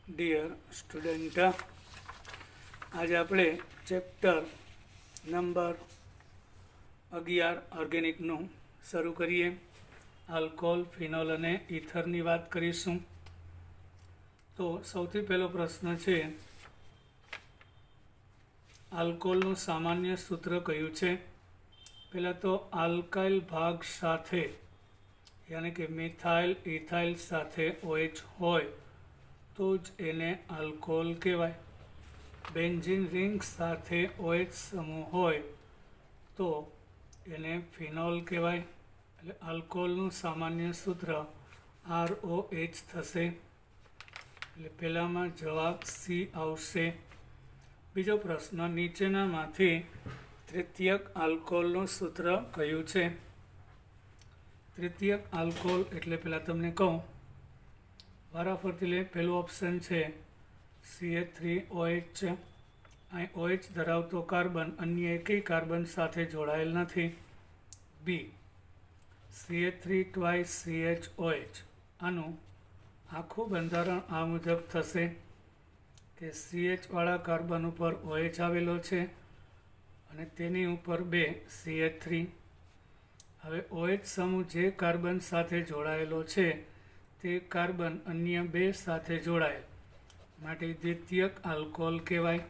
Dear student, આજે આપણે chapter number 11 ઓર્ગેનિકનું શરૂ કરીએ. આલ્કોહોલ, ફિનોલ અને ઇથરની વાત કરીશું. તો સૌથી પહેલો પ્રશ્ન છે, આલ્કોહોલનું સામાન્ય સૂત્ર કયું છે? પહેલાં તો આલ્કાઇલ ભાગ સાથે યાની કે મિથાઇલ ઇથાઇલ સાથે OH હોય તો જ એને આલ્કોહોલ કહેવાય. બેન્ઝીન રિંગ સાથે OH સમૂહ હોય તો એને ફિનોલ કહેવાય. એટલે આલ્કોહોલનું સામાન્ય સૂત્ર ROH થશે. એટલે પહેલામાં જવાબ C આવશે. બીજો પ્રશ્ન, નીચેનામાંથી તૃતીયક આલ્કોહોલનું સૂત્ર કયું છે? તૃતીયક આલ્કોહોલ એટલે પહેલાં તમને કહું, વારાફરતી લે. પહેલું ઓપ્શન છે CH3OH. અહીં OH ધરાવતો કાર્બન અન્ય એકેય કાર્બન સાથે જોડાયેલ નથી. બી CH3 ટ્વાઇસ CHOH. આનું આખું બંધારણ આ મુજબ થશે કે CH વાળા કાર્બન ઉપર OH આવેલો છે અને તેની ઉપર 2 CH3. હવે OH સમૂહ જે કાર્બન સાથે જોડાયેલો છે તે કાર્બન અન્ય 2 સાથે જોડાયેલ, માટે દ્વિતીયક આલ્કોહોલ કહેવાય.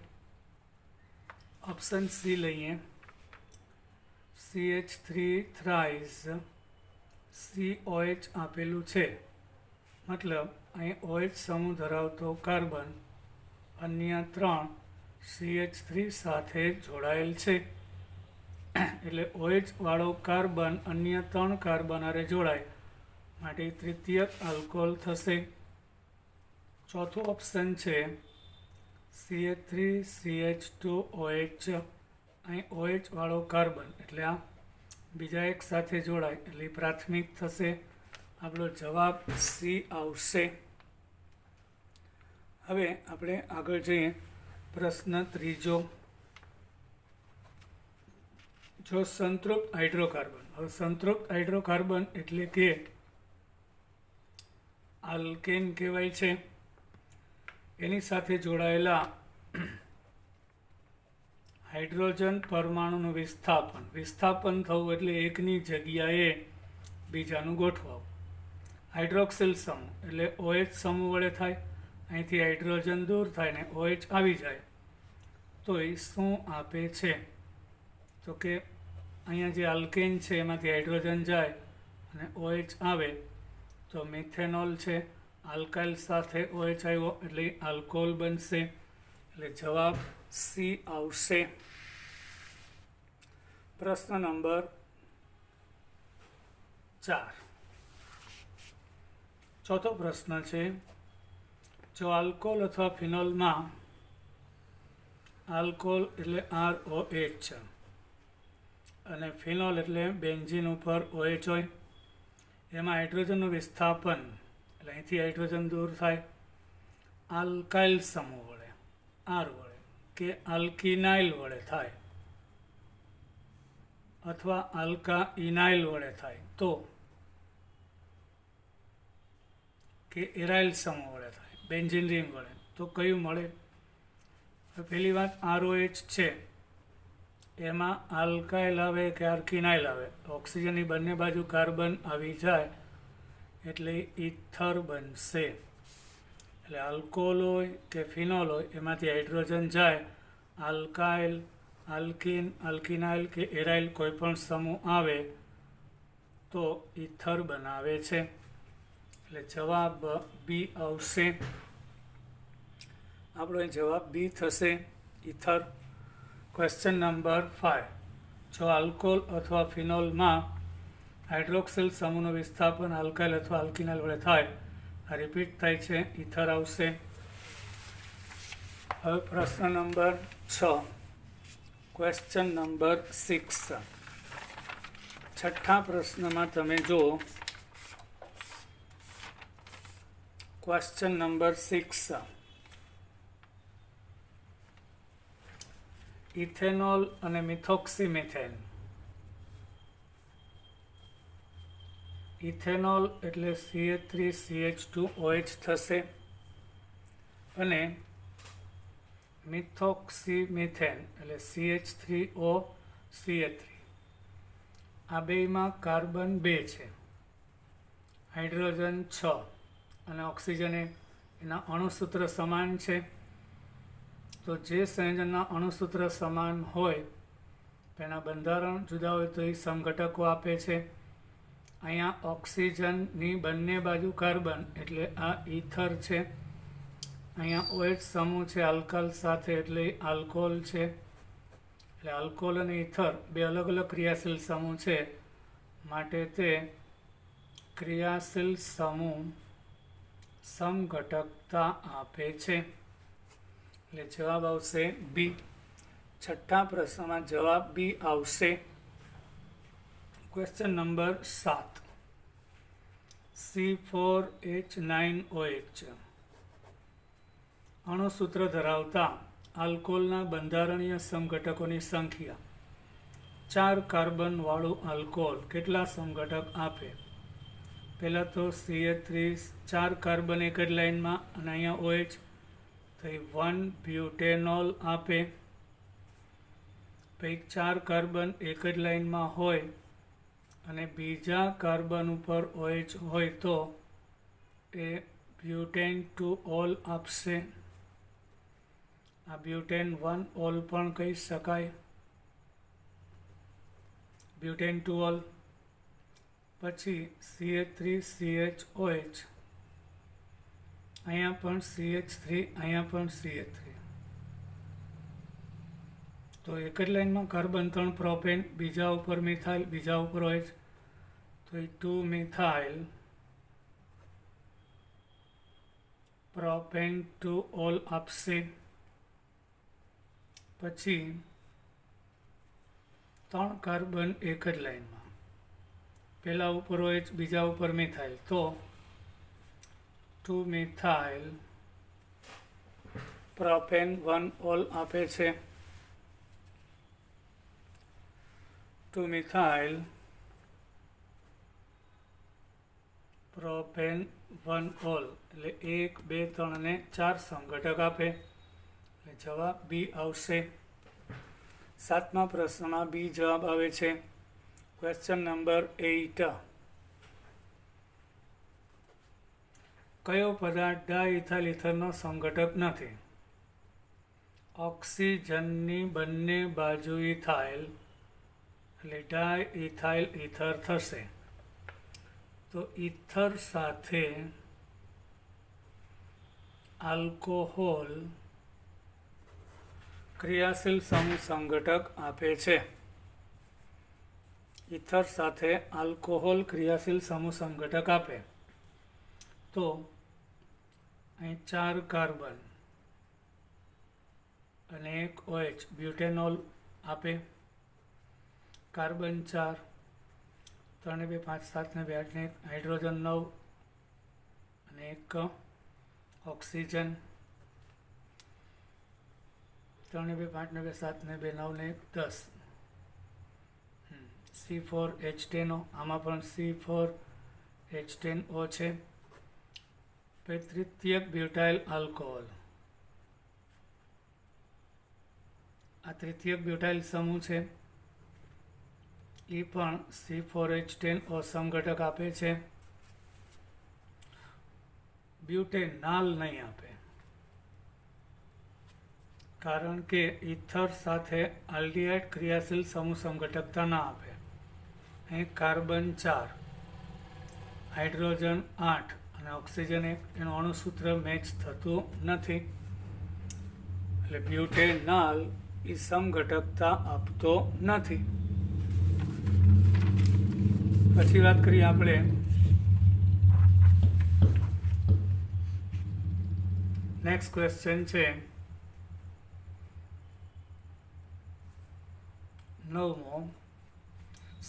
ઓપ્શન સી લઈએ. CH3 થ્રાઇસ COH આપેલું છે, મતલબ અહીં OH સમૂહ ધરાવતો કાર્બન અન્ય 3 CH3 સાથે જોડાયેલ છે. એટલે OH વાળો કાર્બન અન્ય 3 કાર્બન હારે જોડાય, માટે તૃતીયક આલ્કોહોલ થશે. ચોથું ઓપ્શન છે CH3CH2OH. અહીં OH વાળો કાર્બન એટલે આ બીજા એક સાથે જોડાય એટલે પ્રાથમિક થશે. આપણો જવાબ સી આવશે. હવે આપણે આગળ જઈએ. પ્રશ્ન ત્રીજો, જો સંતૃપ્ત હાઇડ્રોકાર્બન. હવે સંતૃપ્ત હાઇડ્રોકાર્બન એટલે કે આલ્કેન કહેવાય છે. એની સાથે જોડાયેલા હાઇડ્રોજન પરમાણુનું વિસ્થાપન થવું એટલે એકની જગ્યાએ બીજાનું ગોઠવાવું. હાઇડ્રોક્સિલ સમૂહ એટલે OH સમૂહ વડે થાય. અહીંથી હાઇડ્રોજન દૂર થાય ને OH આવી જાય તો એ શું આપે છે? તો કે અહીંયા જે આલ્કેન છે એમાંથી હાઇડ્રોજન જાય અને OH આવે તો મિથેનોલ છે. આલ્કાઇલ સાથે OH આવ્યો એટલે આલ્કોહોલ બનશે. એટલે જવાબ સી આવશે. પ્રશ્ન નંબર 4. ચોથો પ્રશ્ન છે, જો આલ્કોહોલ અથવા ફિનોલમાં આલ્કોહોલ એટલે ROH અને ફિનોલ એટલે બેન્ઝીન ઉપર OH હોય, એમાં હાઇડ્રોજનનું વિસ્થાપન એટલે અહીંથી હાઇડ્રોજન દૂર થાય આલ્કાઇલ સમૂહ વડે R વડે કે આલ્કિનાઇલ વડે થાય અથવા આલ્કાઇનાઇલ વડે થાય તો કે એરાઇલ સમૂહ વડે થાય બેન્ઝીન રિંગ વડે તો કયું મળે? પહેલી વાત ROH છે એમાં આલ્કાઇલ આવે કે આલ્કિનાઇલ આવે, ઓક્સિજનની બંને બાજુ કાર્બન આવી જાય એટલે ઇથર બનશે. એટલે આલ્કોહોલ હોય કે ફિનોલ હોય એમાંથી હાઇડ્રોજન જાય, આલ્કાઇલ, આલ્કિન, આલ્કિનાઇલ કે એરાઇલ કોઈ પણ સમૂહ આવે તો ઇથર બનાવે છે. એટલે જવાબ બી આવશે. આપણો જવાબ બી થશે, ઇથર. ક્વેશ્ચન નંબર 5, જો આલ્કોહોલ અથવા ફિનોલમાં હાઇડ્રોક્સિલ સમૂહનું વિસ્થાપન આલ્કાઇલ અથવા આલ્કિનાઇલ વડે થાય, આ રિપીટ થાય છે, ઇથર આવશે. હવે પ્રશ્ન નંબર 6, ક્વેશ્ચન નંબર 6. છઠ્ઠા પ્રશ્નમાં તમે જુઓ, ક્વેશ્ચન નંબર 6, ઇથેનોલ અને મિથોક્સીમિથેન. ઇથેનોલ એટલે CH3CH2OH થશે અને મિથોક્સીમિથેન એટલે CH3OCH3 આ બેમાં કાર્બન 2 છે, હાઇડ્રોજન 6 અને ઓક્સિજન એના અણુસૂત્ર સમાન છે. તો જે સંયોજનના અણુસૂત્ર સમાન હોય તેના બંધારણ જુદા હોય તો એ સમઘટકો આપે છે. અહીંયા ઓક્સિજનની બંને બાજુ કાર્બન એટલે આ ઈથર છે. અહીંયા OH સમૂહ છે આલ્કાલ સાથે એટલે આલ્કોહોલ છે. એટલે આલ્કોહોલ અને ઈથર બે અલગ અલગ ક્રિયાશીલ સમૂહ છે, માટે તે ક્રિયાશીલ સમૂહ સમઘટકતા આપે છે. એટલે જવાબ આવશે બી. છઠ્ઠા પ્રશ્નમાં જવાબ બી આવશે. ક્વેશ્ચન નંબર 7, C4H9OH અણુસૂત્ર ધરાવતા આલ્કોહોલના બંધારણીય સમઘટકોની સંખ્યા 4 કાર્બન વાળું આલ્કોહોલ કેટલા સમઘટક આપે? પહેલાં તો CH3 4 કાર્બન એક જ લાઇનમાં અને અહીંયા OH તો 1 બ્યુટેનોલ આપે. પછી 4 કાર્બન એક જ લાઇનમાં હોય અને બીજા કાર્બન ઉપર OH હોય તો એ બ્યુટેન 2 ઓલ આપશે. આ બ્યુટેન 1 ઓલ પણ કહી શકાય, બ્યુટેન 2 ઓલ. પછી CH3CHOH, અહીંયા પણ CH3, અહીંયા પણ CH3. તો એક જ લાઇનમાં કાર્બન 3 પ્રોપેન, બીજા ઉપર મિથાઇલ, બીજા ઉપર OH તો એ 2 મિથાઇલ પ્રોપેન 2 ઓલ આપશે. પછી 3 કાર્બન એક જ લાઇનમાં, પહેલા ઉપર OH, બીજા ઉપર મિથાઇલ તો 2 મિથાઇલ પ્રોપેન 1 ઓલ આપે છે. 2 મિથાઇલ પ્રોપેન 1 ઓલ એટલે 1, 2, 3 અને 4 સમઘટક આપે. એટલે જવાબ બી આવશે. 7મા પ્રશ્નમાં બી જવાબ આવે છે. ક્વેશ્ચન નંબર 8, કયો પદાર્થ ડાઇથાઇલ ઇથરનો સમઘટક નથી? ઓક્સિજનની બંને બાજુ ઇથાઇલ એટલે ડાઇથાઇલ ઇથર થશે. તો ઇથર સાથે આલ્કોહોલ ક્રિયાશીલ સમૂહ સમઘટક આપે છે. ઇથર સાથે આલ્કોહોલ ક્રિયાશીલ સમૂહ સમઘટક આપે તો અહીં 4 કાર્બન અને 1 OH બ્યુટેનોલ આપે. કાર્બન 4, 3 2 5 7 2 8 1 હાઇડ્રોજન 9 અને 1 ઓક્સિજન. 3 2 5 2 7 2 9 ને 10 C4H10O, આમાં પણ C4H10O છે. પછી તૃતીયક બ્યુટાઇલ આલ્કોહોલ, આ તૃતીયક બ્યુટાઇલ સમૂહ છે, એ પણ C4H10O સમઘટક આપે છે. બ્યુટેનાલ નહીં આપે કારણ કે ઇથર સાથે આલ્ડિહાઇડ ક્રિયાશીલ સમૂહ સમઘટકતા ના આપે. અહીં કાર્બન 4, હાઇડ્રોજન 8 અને ઓક્સિજન 1, એનું અણુસૂત્ર મેચ થતું નથી એટલે બ્યુટેનાલ એ સમઘટકતા આપતો નથી. પછી વાત કરીએ આપણે નેક્સ્ટ ક્વેશ્ચન છે 9મો,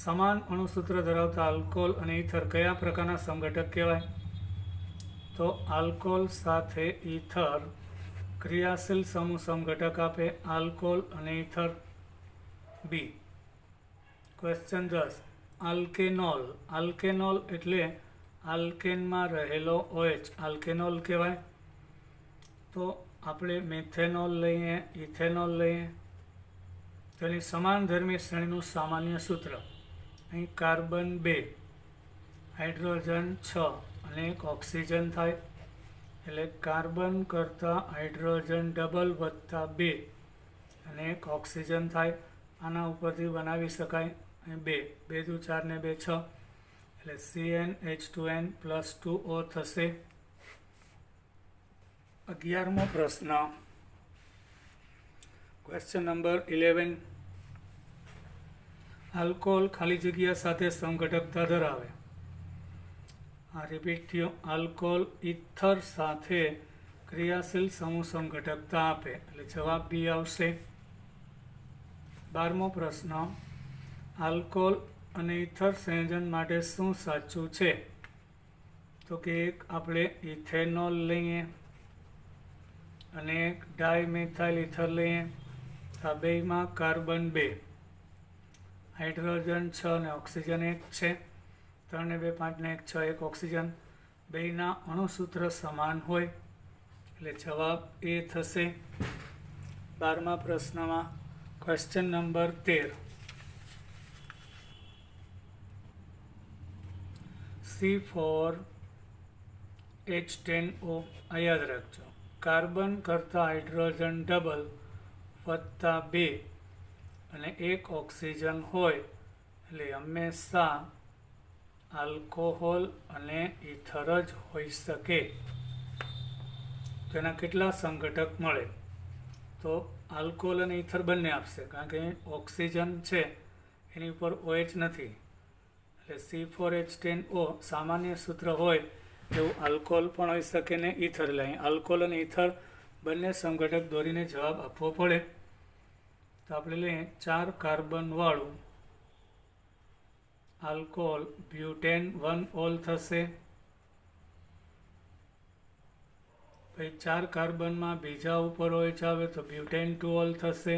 સમાન અણુસૂત્ર ધરાવતા આલ્કોહોલ અને ઇથર કયા પ્રકારના સમઘટક કહેવાય? તો આલ્કોહોલ સાથે ઇથર ક્રિયાશીલ સમૂહ સમઘટક આપે, આલ્કોહોલ અને ઇથર. બી. ક્વેશ્ચન 10, આલ્કેનોલ. આલ્કેનોલ એટલે આલ્કેનમાં રહેલો OH આલ્કેનોલ કહેવાય. તો તો આપણે મિથેનોલ લઈએ, ઇથેનોલ લઈએ, તેની સમાનધર્મી શ્રેણીનું સામાન્ય સૂત્ર. અહીં કાર્બન 2, હાઇડ્રોજન 6 અને એક ઓક્સિજન થાય, એટલે કાર્બન કરતાં હાઇડ્રોજન ડબલ વત્તા 2 અને એક ઓક્સિજન થાય. આના ઉપરથી બનાવી શકાય અહીં 2, 2 દુ 4 ને 2 6, એટલે CnH2n પ્લસ 2O થશે. 11મો પ્રશ્ન, ક્વેશ્ચન નંબર 11. આલ્કોહોલ ખાલી જગ્યા સાથે સમઘટકતા ધરાવે. આ રિપીટ થયું. આલ્કોહોલ ઇથર સાથે ક્રિયાશીલ સમૂહ સમઘટકતા આપે, એટલે જવાબ બી આવશે. 12મો પ્રશ્ન, આલ્કોહોલ અને ઇથર સંયોજન માટે શું સાચું છે? તો કે એક આપણે ઇથેનોલ લઈએ અને એક ડાયમિથાઇલ ઇથર લઈએ. આ બેમાં કાર્બન 2, હાઇડ્રોજન 6 અને ઓક્સિજન 1 છે. 3 ને 2 5 ને 1 6, એક ઓક્સિજન. બેના અણુસૂત્ર સમાન હોય, એટલે જવાબ એ થશે. 12મા પ્રશ્નમાં ક્વેશ્ચન નંબર 13. C4H10O. આ યાદ રાખજો. કાર્બન કરતાં હાઇડ્રોજન ડબલ વત્તા 2 અને એક ઓક્સિજન હોય, એટલે હંમેશા આલ્કોહોલ અને ઇથર જ હોઈ શકે. તેના કેટલા સંઘટક મળે? તો આલ્કોહોલ અને ઇથર બંને આપશે, કારણ કે ઓક્સિજન છે એની ઉપર OH નથી, એટલે C4H10O સામાન્ય સૂત્ર હોય એવું આલ્કોહોલ પણ હોઈ શકે ને ઇથર. એટલે અહીં આલ્કોહોલ અને ઇથર બંને સમઘટક દોરીને જવાબ આપવો પડે. તો આપણે લઈએ 4 કાર્બન વાળું આલ્કોહોલ, બ્યુટેન 1 ઓલ થશે. પછી 4 કાર્બનમાં બીજા ઉપર OH આવે તો બ્યુટેન 2 ઓલ થશે.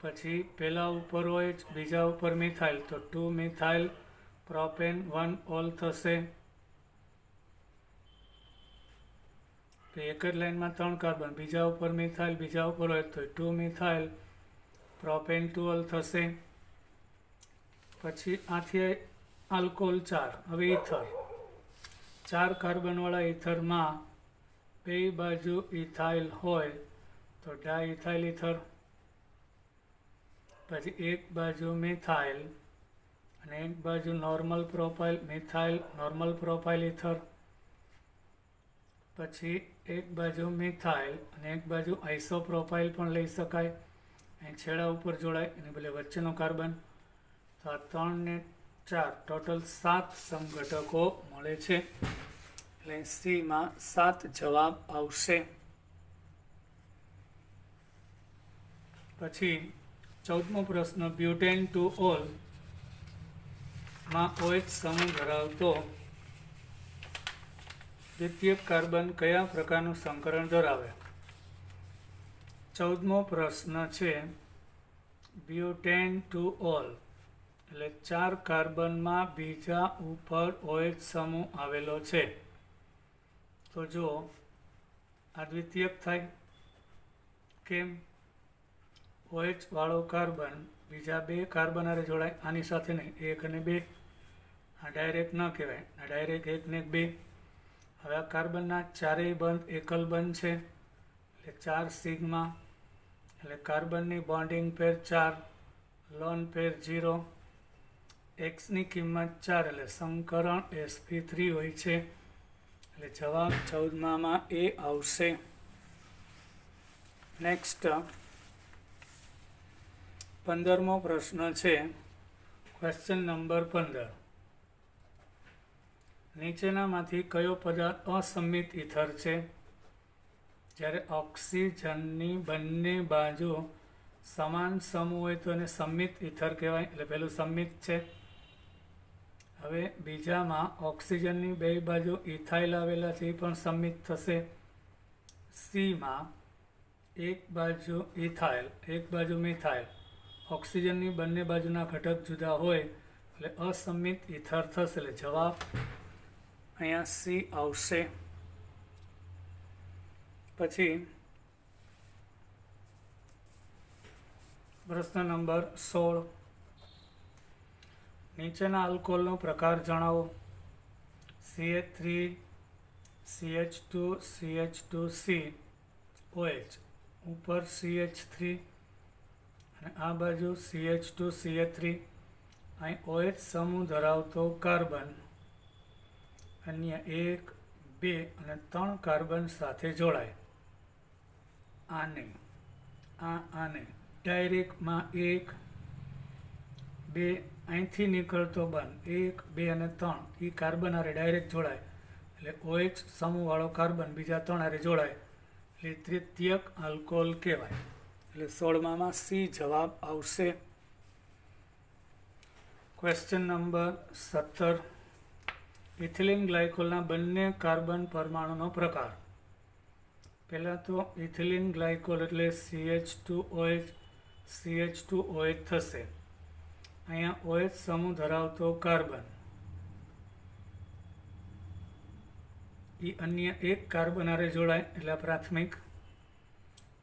પછી પહેલા ઉપર OH, બીજા ઉપર મિથાઇલ તો 2 મિથાઇલ પ્રોપેન 1 ઓલ થશે. તો એક જ લાઈનમાં 3 કાર્બન, બીજા ઉપર મિથાઇલ, બીજા ઉપર OH તો 2 મિથાઇલ પ્રોપેન 2 ઓલ થશે. પછી આથી આલ્કોહોલ 4. હવે ઇથર, 4 કાર્બનવાળા ઇથરમાં બે બાજુ ઇથાઇલ હોય તો ડાઇથાઇલ ઇથર. પછી એક બાજુ મિથાઇલ અને એક બાજુ normal propyl methyl normal propyl ether. પછી એક બાજુ મિથાઇલ અને એક બાજુ આઇસોપ્રોપાઇલ પણ લઈ શકાય. અહીં છેડા ઉપર જોડાય, એની બદલે વચ્ચેનો કાર્બન. તો આ 3 ને 4 ટોટલ 7 સમઘટકો મળે છે, એટલે સીમાં 7 જવાબ આવશે. પછી 14મો પ્રશ્ન, બ્યુટેન 2 ઓલ માં OH સમૂહ ધરાવતો દ્વિતીયક કાર્બન કયા પ્રકારનું સંકરણ ધરાવે? 14મો પ્રશ્ન છે બ્યુટેન 2 ઓલ, એટલે 4 કાર્બનમાં બીજા ઉપર OH સમૂહ આવેલો છે. તો જો આ દ્વિતીયક થાય. કેમ? OH વાળો કાર્બન બીજા 2 કાર્બન હારે જોડાય, આની સાથે નહીં, 1 અને 2. આ ડાયરેક્ટ ન કહેવાય, આ ડાયરેક્ટ 1 ને 2. હવે આ કાર્બનના ચારેય બંધ એકલ બંધ છે, એટલે 4 સિગ્મા, એટલે કાર્બનની બોન્ડિંગ પેર 4, લોન પેર 0, એક્સની કિંમત 4, એટલે સંકરણ sp3 હોય છે, એટલે જવાબ 14માં એ આવશે. નેક્સ્ટ 15મો પ્રશ્ન છે ક્વેશ્ચન નંબર 15. નીચેનામાંથી કયો પદાર્થ અસમિત ઇથર છે? જ્યારે ઓક્સિજનની બંને બાજુ સમાન સમૂહ હોય તો એને સમિત ઇથર કહેવાય, એટલે પેલું સમિત છે. હવે બીજામાં ઓક્સિજનની બે બાજુ ઇથાઇલ આવેલા છે, એ પણ સમિત થશે. સીમાં એક બાજુ ઇથાઇલ, એક બાજુ મિથાઇલ, ઓક્સિજનની બંને બાજુના ઘટક જુદા હોય એટલે અસમિત ઇથર થશે, એટલે જવાબ અહીંયા સી આવશે. પછી પ્રશ્ન નંબર 16, નીચેના આલ્કોહોલનો પ્રકાર જણાવો. CH3, CH2, CH2C, OH. ઉપર CH3 અને આ બાજુ CH2, CH3. અહીં OH સમૂહ ધરાવતો કાર્બન અન્ય 1, 2 અને 3 કાર્બન સાથે જોડાય. આને ડાયરેક્ટમાં 1, 2 અહીંથી નીકળતો બંધ 1, 2 અને 3 એ કાર્બન હારે ડાયરેક્ટ જોડાય એટલે OH સમૂહવાળો કાર્બન બીજા 3 હારે જોડાય એટલે તૃતીયક આલ્કોહોલ કહેવાય. એટલે 16માં C જવાબ આવશે. ક્વેશ્ચન નંબર 17, ઇથિલિન ગ્લાયકોલના બંને કાર્બન પરમાણુનો પ્રકાર. પહેલાં તો ઇથિલિન ગ્લાયકોલ એટલે CH2OH, CH2OH થશે. અહીંયા OH સમૂહ ધરાવતો કાર્બન એ અન્ય 1 કાર્બન હારે જોડાય એટલે પ્રાથમિક.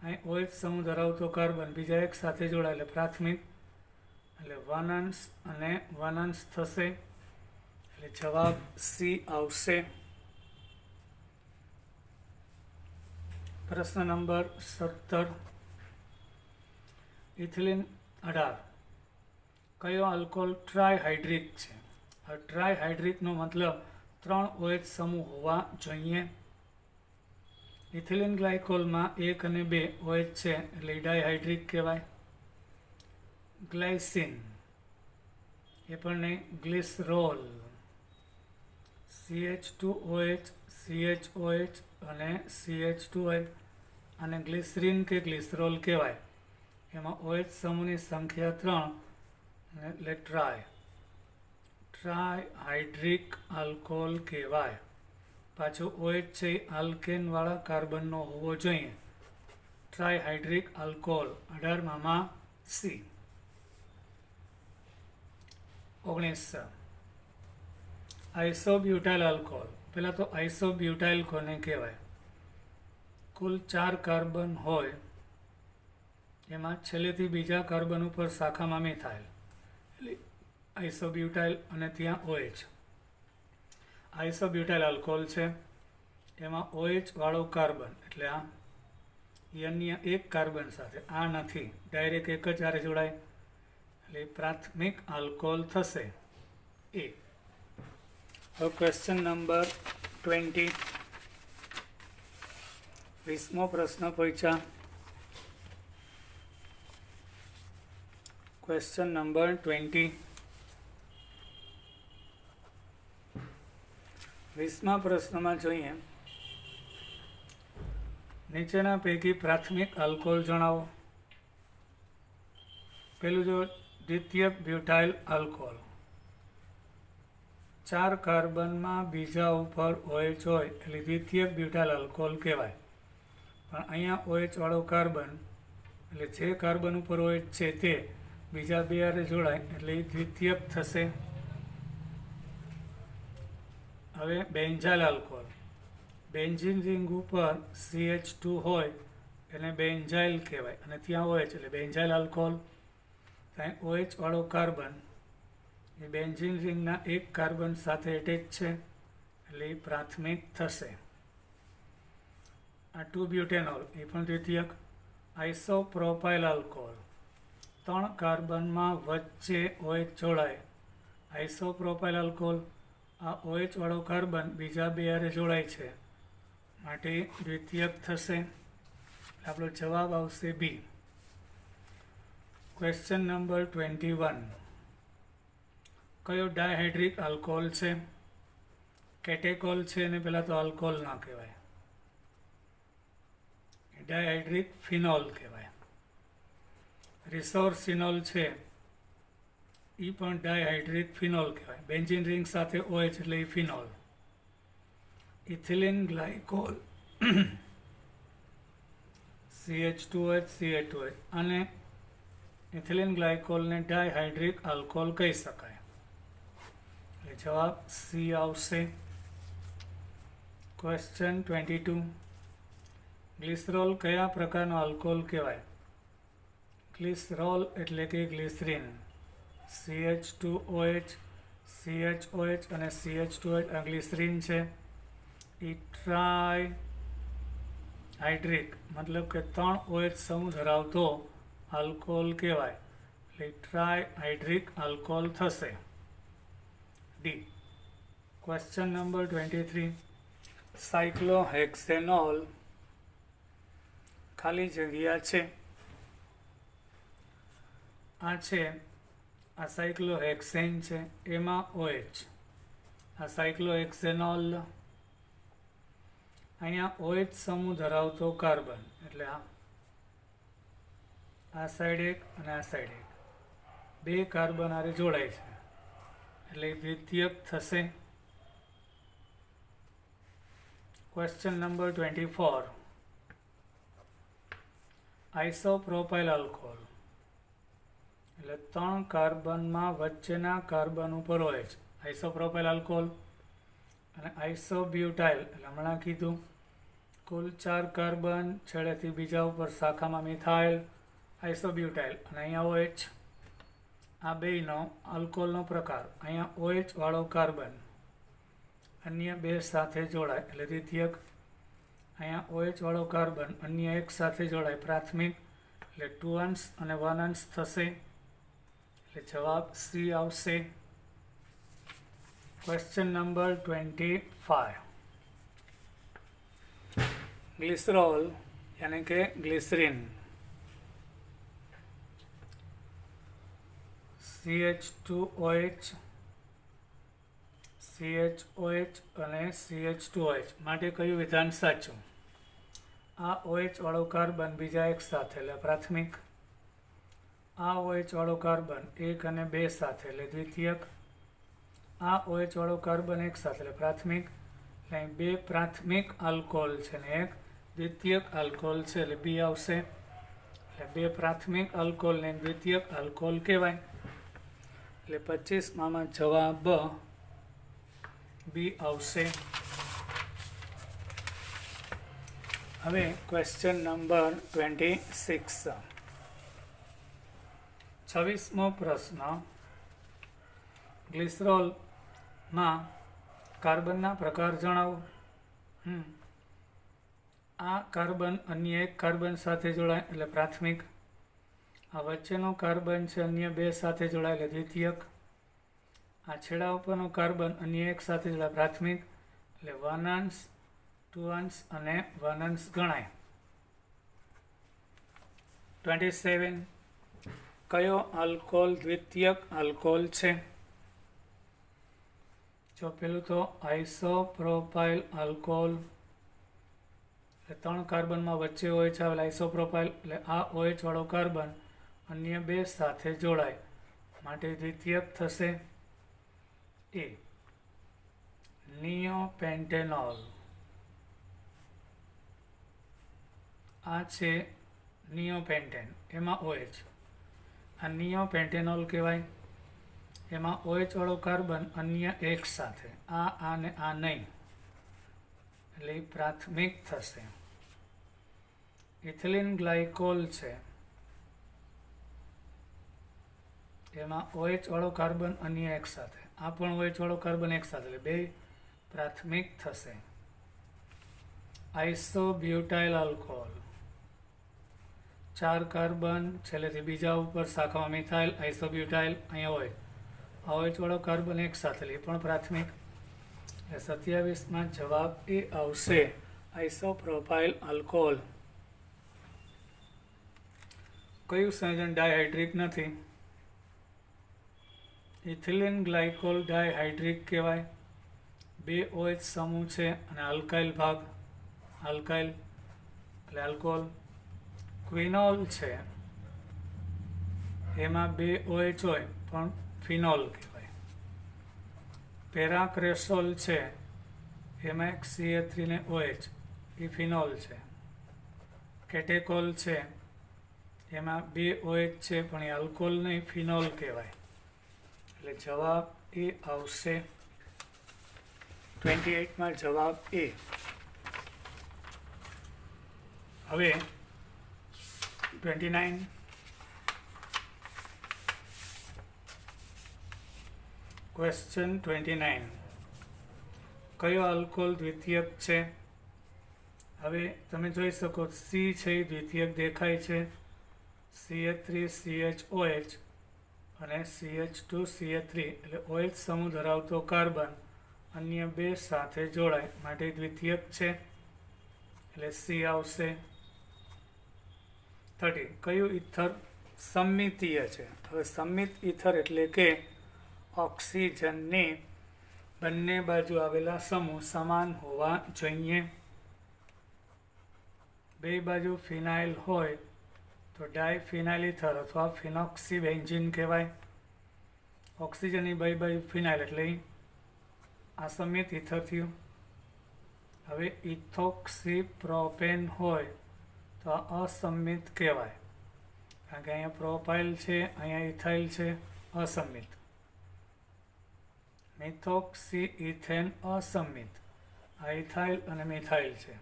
અહીં OH સમૂહ ધરાવતો કાર્બન બીજા 1 સાથે જોડાય એટલે પ્રાથમિક. એટલે 1 અંશ અને 1 અંશ થશે એટલે જવાબ C આવશે. પ્રશ્ન નંબર 17, ઇથિલિન 18 કયો આલ્કોહોલ ટ્રાયહાઇડ્રિક છે. હવે ટ્રાયહાઇડ્રિકનો મતલબ 3 OH સમૂહ હોવા જોઈએ. ઇથિલિન ગ્લાયકોલમાં 1 અને 2 OH છે એટલે ડાયહાઇડ્રિક કહેવાય. ગ્લાયસિન એ પણ નહીં, ગ્લિસરોલ, CH2OH, CHOH અને CH2OH અને ગ્લિસરીન કે ગ્લિસરોલ કહેવાય. એમાં OH સમૂહની સંખ્યા 3 એટલે ટ્રાયહાઇડ્રિક આલ્કોહોલ કહેવાય. પાછું OH છે આલ્કેનવાળા કાર્બનનો હોવો જોઈએ. ટ્રાયહાઇડ્રિક આલ્કોહોલ 18માં C. 19, આઇસોબ્યુટાઇલ આલ્કોહોલ. પહેલાં તો આઇસોબ્યુટાઇલ કોને કહેવાય. કુલ 4 કાર્બન હોય એમાં છેલ્લેથી બીજા કાર્બન ઉપર શાખામાં મિથાઇલ એટલે આઇસોબ્યુટાઇલ અને ત્યાં OH. આઇસોબ્યુટાઇલ આલ્કોહોલ છે એમાં OH વાળો કાર્બન એટલે આ અન્ય 1 કાર્બન સાથે આ નથી, ડાયરેક્ટ 1 જ હારે જોડાય એટલે પ્રાથમિક આલ્કોહોલ થશે એ. હવે ક્વેશ્ચન નંબર 20, 20મો પ્રશ્ન પૂછ્યા. ક્વેશ્ચન નંબર 20, 20મા પ્રશ્નમાં જોઈએ, નીચેના પૈકી પ્રાથમિક આલ્કોહોલ જણાવો. પેલું જો દ્વિતીયક બ્યુટાઇલ આલ્કોહોલ, 4 કાર્બનમાં બીજા ઉપર OH હોય એટલે દ્વિતીયક બ્યુટાઇલ આલ્કોહોલ કહેવાય. પણ અહીંયા OH વાળો કાર્બન એટલે જે કાર્બન ઉપર OH છે તે બીજા 2 હારે જોડાય એટલે એ દ્વિતીયક થશે. હવે બેન્ઝાઇલ આલ્કોહોલ, બેન્ઝીન રિંગ ઉપર CH2 હોય એને બેન્ઝાઇલ કહેવાય અને ત્યાં OH એટલે બેન્ઝાઇલ આલ્કોહોલ. ત્યાં OH વાળો કાર્બન એ બેન્ઝીન રિંગના 1 કાર્બન સાથે એટેચ છે એટલે એ પ્રાથમિક થશે. આ 2-બ્યુટેનોલ એ પણ દ્વિતીયક. આઇસોપ્રોપાઇલ આલ્કોહોલ, 3 કાર્બનમાં વચ્ચે OH જોડાય આઇસોપ્રોપાઇલ આલ્કોહોલ. આ OH વાળો કાર્બન બીજા 2 હારે જોડાય છે માટે દ્વિતીયક થશે. આપણો જવાબ આવશે B. ક્વેશ્ચન નંબર 21, કયો ડાયહાઇડ્રિક આલ્કોહોલ છે. કેટેકોલ છે અને પહેલાં તો આલ્કોહોલ ના કહેવાય, ડાયહાઇડ્રિક ફિનોલ કહેવાય. રિસોર્સિનોલ છે એ પણ ડાયહાઇડ્રિક ફિનોલ કહેવાય. બેન્ઝીન રિંગ સાથે OH એટલે એ phenol. Ethylene glycol CH2OH, CH2OH અને ઇથિલિન ગ્લાયકોલને ડાયહાઇડ્રિક આલ્કોહોલ કહી શકાય. એટલે જવાબ C આવશે. ક્વેશ્ચન 22, ગ્લિસરોલ કયા પ્રકારનો આલ્કોહોલ કહેવાય? ગ્લિસરોલ એટલે કે ગ્લિસરીન. CH2OH, CHOH અને CH2OH આ ગ્લિસરીન છે. ટ્રાઇહાઇડ્રિક મતલબ કે 3 OH સમૂહ ધરાવતો આલ્કોહોલ કહેવાય. એટલે ટ્રાઇહાઇડ્રિક આલ્કોહોલ થશે. ડી. Question number 23. સાયક્લોહેક્સેનોલ ખાલી જગ્યા છે. આ છે આ સાયક્લોહેક્સેન છે, એમાં OH. આ સાયક્લોહેક્સેનોલ અહીંયા OH સમૂહ ધરાવતો કાર્બન એટલે આ સાઈડ એક અને આ સાઈડ એક, બે કાર્બન આરે જોડાય છે એટલે દ્વિતીયક થશે. Question number 24. આઇસોપ્રોપાઇલ આલ્કોહોલ એટલે 3 કાર્બનમાં વચ્ચેના કાર્બન ઉપર હોય છે આઇસોપ્રોપાઇલ આલ્કોહોલ. અને આઇસોબ્યુટાઇલ એટલે હમણાં કીધું કુલ 4 કાર્બન, છેડેથી બીજા ઉપર શાખામાં મિથાઇલ, આઇસોબ્યુટાઇલ અને અહીંયા OH. આ બેયનો આલ્કોહોલનો પ્રકાર. અહીંયા OH વાળો કાર્બન અન્ય બે સાથે જોડાય એટલે દ્વિતીયક. અહીંયા OH વાળો કાર્બન અન્ય એક સાથે જોડાય પ્રાથમિક એટલે 2 અંશ અને 1 અંશ થશે એટલે જવાબ C આવશે. Question number 25. ગ્લિસરોલ યાની કે ગ્લિસરીન CH2OH, CHOH અને CH2OH માટે કયું વિધાન સાચું? આ OH વાળો કાર્બન બીજા એક સાથે એટલે પ્રાથમિક. આ OH વાળો કાર્બન 1 અને 2 સાથે એટલે દ્વિતીયક. આ OH વાળો કાર્બન એક સાથે એટલે પ્રાથમિક. એટલે અહીં 2 પ્રાથમિક આલ્કોહોલ છે ને એક દ્વિતીયક આલ્કોહોલ છે એટલે B આવશે. એટલે 2 પ્રાથમિક આલ્કોહોલને દ્વિતીયક આલ્કોહોલ કહેવાય. એટલે 25માં જવાબ B આવશે. હવે ક્વેશ્ચન નંબર 26. 26મો પ્રશ્ન. ગ્લિસરોલમાં કાર્બનના પ્રકાર જણાવો. આ કાર્બન અન્ય એક કાર્બન સાથે જોડાય એટલે પ્રાથમિક. આ વચ્ચેનો કાર્બન છે અન્ય બે સાથે જોડાય એટલે દ્વિતીયક. આ છેડા ઉપરનો કાર્બન અન્ય એક સાથે જોડાય પ્રાથમિક એટલે 1 અંશ, 2 અંશ અને 1 અંશ ગણાય. 27. કયો આલ્કોહોલ દ્વિતીયક આલ્કોહોલ છે? જો પેલું તો આઇસોપ્રોપાઇલ આલ્કોહોલ એટલે 3 કાર્બનમાં વચ્ચે OH આવેલા આઇસોપ્રોપાઇલ એટલે આ OH વાળો કાર્બન અન્ય બે સાથે જોડાય માટે દ્વિતીયક થશે. એ. નિયોપેન્ટેનોલ આ છે નિયોપેન્ટેન, એમાં OH. આ નિયોપેન્ટેનોલ કહેવાય. એમાં OH વાળો કાર્બન અન્ય એક સાથે, આ ને આ નહીં એટલે પ્રાથમિક થશે. ઇથિલિન ગ્લાયકોલ છે, એમાં OH વાળો કાર્બન અન્ય એક સાથે, આ પણ OH વાળો કાર્બન એક સાથે એટલે બે પ્રાથમિક થશે. આઇસોબ્યુટાઇલ આલ્કોહોલ 4 કાર્બન, છેલ્લેથી બીજા ઉપર શાખામાં મિથાઇલ, આઇસોબ્યુટાઇલ, અહીંયા OH. આ OH વાળો કાર્બન એક સાથે એટલે પણ પ્રાથમિક. એટલે 27માં જવાબ એ આવશે આઇસોપ્રોપાઇલ આલ્કોહોલ. કયું સંયોજન ડાયહાઇડ્રિક નથી? ઇથિલિન ગ્લાયકોલ ડાયહાઇડ્રિક કહેવાય. 2 OH સમૂહ છે અને આલ્કાઇલ ભાગ, આલ્કાઇલ એટલે આલ્કોહોલ. ક્વિનોલ છે, એમાં 2 OH હોય પણ ફિનોલ કહેવાય. પેરાક્રેસોલ છે, એમાં એક CH3 ને OH, એ ફિનોલ છે. કેટેકોલ છે, એમાં 2 OH છે પણ એ આલ્કોહોલ નહીં, ફિનોલ કહેવાય. એટલે જવાબ એ આવશે. 28માં જવાબ એ. હવે 29 ક્વેશ્ચન 29 કયો આલ્કોહોલ દ્વિતીયક છે? હવે તમે જોઈ શકો સી છે એ દ્વિતીયક દેખાય છે, CH3CHOH અને CH2CH3 એટલે OH સમૂહ ધરાવતો કાર્બન અન્ય બે સાથે જોડાય માટે દ્વિતીયક છે એટલે સી આવશે. 30 કયું ઇથર સમમિતીય છે? હવે સમમિત ઇથર એટલે કે ઓક્સિજનની બંને બાજુ આવેલા સમૂહ સમાન હોવા જોઈએ. બે બાજુ ફિનાઇલ હોય તો ડાયફિનાઇલ ઇથર અથવા ફિનોક્સી બેન્ઝીન કહેવાય. ઓક્સિજનની બે બાજુ ફિનાઇલ એટલે આ સમમિત ઇથર થયું. હવે ઇથોક્સી પ્રોપેન હોય તો આ અસમિત કહેવાય, કારણ કે અહીંયા પ્રોપાઇલ છે, અહીંયા ઇથાઇલ છે, અસમિત. મિથોક્સી ઇથેન અસમિત, આ ઇથાઇલ અને મિથાઇલ છે.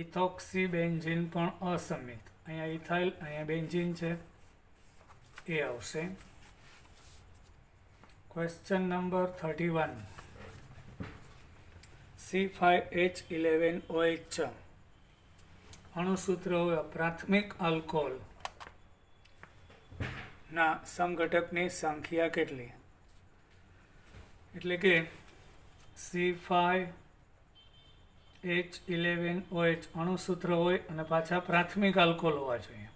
ઇથોક્સી બેન્ઝીન પણ અસમિત, અહીંયા ઇથાઇલ અહીંયા બેન્ઝીન છે, એ આવશે. ક્વેશ્ચન નંબર 31 C5H11OH અણુસૂત્ર હોય પ્રાથમિક આલ્કોહોલ ના સમઘટકની સંખ્યા કેટલી? એટલે કે C5H11OH અણુસૂત્ર હોય અને પાછા પ્રાથમિક આલ્કોહોલ હોવા જોઈએ.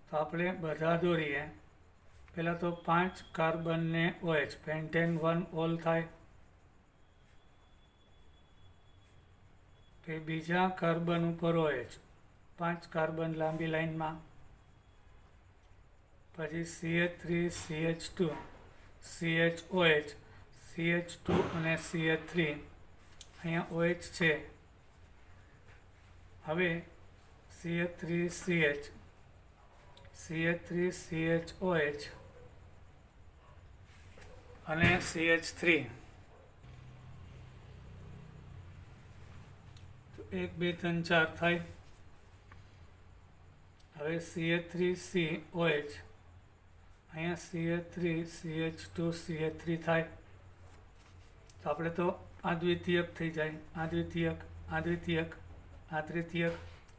તો આપણે બધા દોરીએ. પહેલાં તો 5 કાર્બનને OH પેન્ટેન 1 ઓલ થાય. તે બીજા કાર્બન ઉપર OH 5 કાર્બન લાંબી લાઈનમાં. પછી CH3CH2 CHOH CH2 અને CH3 અહીંયા OH છે. હવે CH3CH CH3CHOH અને CH3 તો 1 2 3 4 થાય. હવે CH3COH અહીંયા CH3CH2 CH3 થાય. તો આપણે તો આ દ્વિતીયક થઈ જાય, આ દ્વિતીયક, આ દ્વિતીયક, આ તૃતીયક,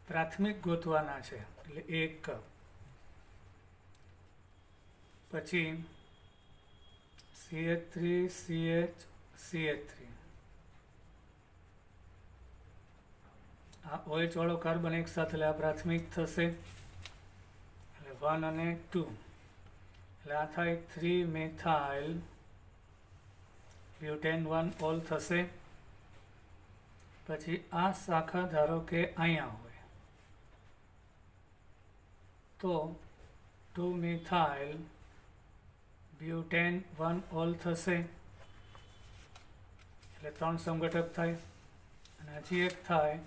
પ્રાથમિક ગોતવાના છે એટલે 1. પછી CH3CH3 આ OH વાળો કાર્બન એક સાથે એટલે આ પ્રાથમિક થશે એટલે 1 અને 2 એટલે આ થાય 3 મેથાઇલ બ્યુટેન 1 ઓલ થશે. પછી આ શાખા ધારો કે અહીંયા હોય તો 2 મિથાઇલ બ્યુટેન 1 ઓલ થશે એટલે 3 સમઘટક થાય. અને હજી એક થાય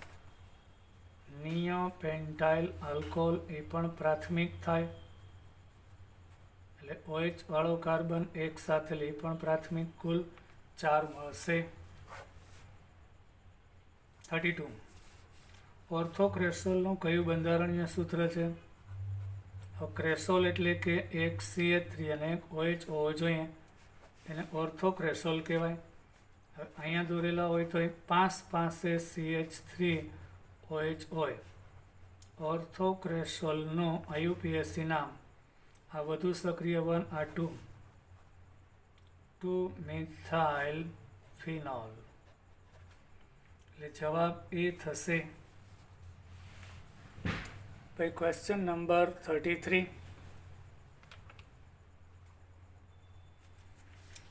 નિયોપેન્ટાઇલ આલ્કોહોલ, એ પણ પ્રાથમિક થાય એટલે OH વાળો કાર્બન એક સાથે લે પણ પ્રાથમિક, કુલ 4 મળશે. 32 ઓર્થોક્રેસોલનું કયું બંધારણીય સૂત્ર છે? ક્રેસોલ એટલે કે એક CH3 અને એક OH હોવો જોઈએ, એને ઓર્થોક્રેસોલ કહેવાય. હવે અહીંયા દોરેલા હોય તો 5 પાસે CH3 OH હોય. ઓર્થોક્રેસોલનું IUPAC નામ, આ વધુ સક્રિય 1, આ 2 મિથાઇલ ફિનોલ એટલે જવાબ એ થશે. પછી ક્વેશ્ચન નંબર 33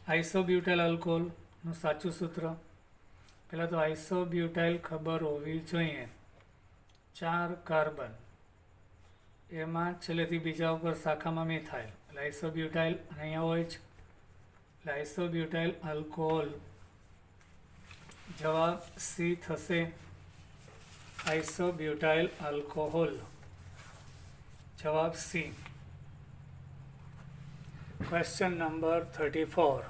આઇસોબ્યુટાઇલ આલ્કોહોલનું સાચું સૂત્ર. પહેલાં તો આઇસોબ્યુટાઇલ ખબર હોવી જોઈએ. 4 કાર્બન, એમાં છેલ્લેથી બીજા ઉપર શાખામાં મિથાઇલ એટલે આઇસોબ્યુટાઇલ, અને અહીંયા OH એટલે આઇસોબ્યુટાઇલ આલ્કોહોલ. જવાબ સી થશે, આઇસોબ્યુટાઇલ આલ્કોહોલ. જવાબ સી. ક્વેશ્ચન નંબર 34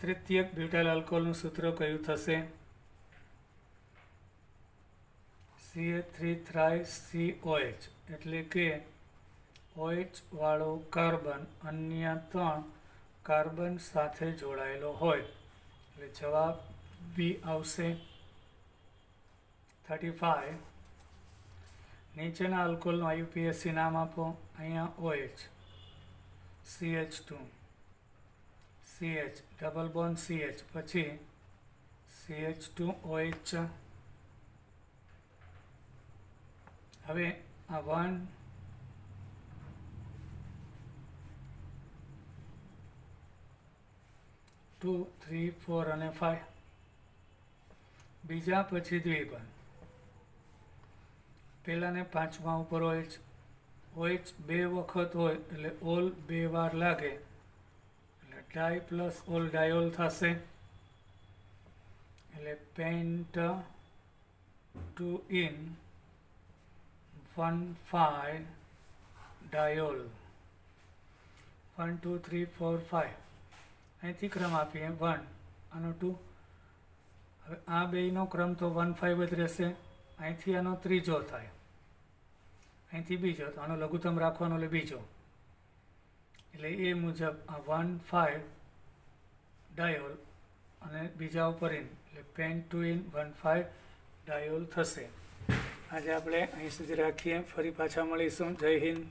તૃતીયક બ્યુટાઇલ આલ્કોહોલનું સૂત્ર કયું થશે? CH3 એટલે કે OH વાળો કાર્બન અન્ય 3 કાર્બન સાથે જોડાયેલો હોય એટલે જવાબ બી આવશે. 35. નીચેના આલ્કોહોલનું IUPAC નામ આપો. અહીંયા OH, CH2, CH, double bond CH, પછી CH2OH. હવે આ 1, 2, 3, 4 અને 5 બીજા પછી દ્વિબંધ. પહેલાને 5મા ઉપર OH 2 વખત હોય એટલે ઓલ 2 વાર લાગે એટલે ડાય પ્લસ ઓલ ડાયોલ થશે એટલે પેન્ટ 2 ઇન 1,5 ડાયોલ. 1, 2, 3, 4, 5 અહીંથી ક્રમ આપીએ 1 આનો 2. હવે આ બેયનો ક્રમ તો 1, 5 જ રહેશે. અહીંથી આનો ત્રીજો થાય, અહીંથી બીજો, તો આનો લઘુત્તમ રાખવાનો એટલે બીજો, એટલે એ મુજબ આ 1, 5 ડાયોલ અને બીજા ઉપર ઇન એટલે પેન 2 ઇન 1, 5 ડાયોલ થશે. આજે આપણે અહીં સુધી રાખીએ. ફરી પાછા મળીશું. જય હિન્દ.